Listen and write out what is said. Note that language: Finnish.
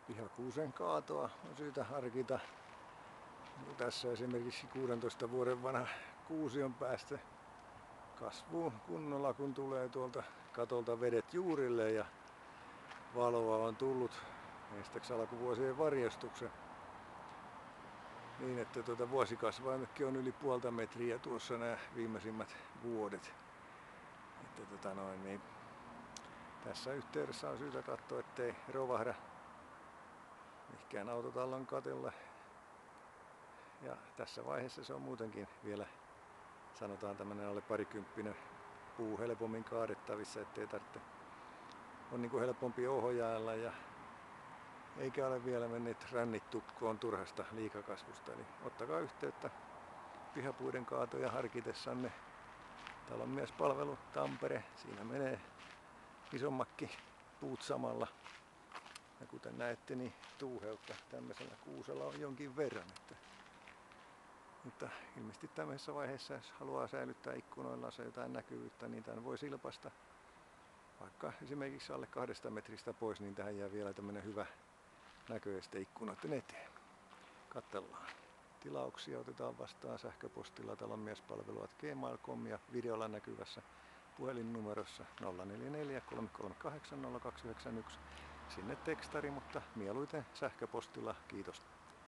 Pihakuusen kaatoa on syytä harkita. Tässä esimerkiksi 16 vuoden vanha kuusi on päästä kasvuun kunnolla, kun tulee tuolta katolta vedet juurille ja valoa on tullut esteksi alkuvuosien varjostuksen. Niin, että vuosikasvaimetkin on yli 0,5 metriä tuossa nämä viimeisimmät vuodet. Että tässä yhteydessä on syytä katsoa, ettei rovahda mihinkään autotallon katolle. Ja tässä vaiheessa se on muutenkin vielä, sanotaan tämmönen alle parikymppinen puu helpommin kaadettavissa, ettei tarvitse, on niin kuin helpompi ohjailla ja eikä ole vielä mennyt rännit tukkoon turhasta liikakasvusta. Eli ottakaa yhteyttä pihapuiden kaatoja harkitessanne. Talonmiespalvelu Tampere, siinä menee isommakki puut samalla. Ja kuten näette, niin tuuheutta tämmöisellä kuusella on jonkin verran. Mutta ilmeisesti tämmöisessä vaiheessa, jos haluaa säilyttää ikkunoillansa jotain näkyvyyttä, niin tämän voi silpasta vaikka esimerkiksi alle 2 metristä pois, niin tähän jää vielä tämmöinen hyvä näköeste ikkunoiden eteen. Katsellaan. Tilauksia otetaan vastaan sähköpostilla talonmiespalvelu@gmail.com ja videolla näkyvässä puhelinnumerossa 044 338 0291. Sinne tekstari, mutta mieluiten sähköpostilla. Kiitos.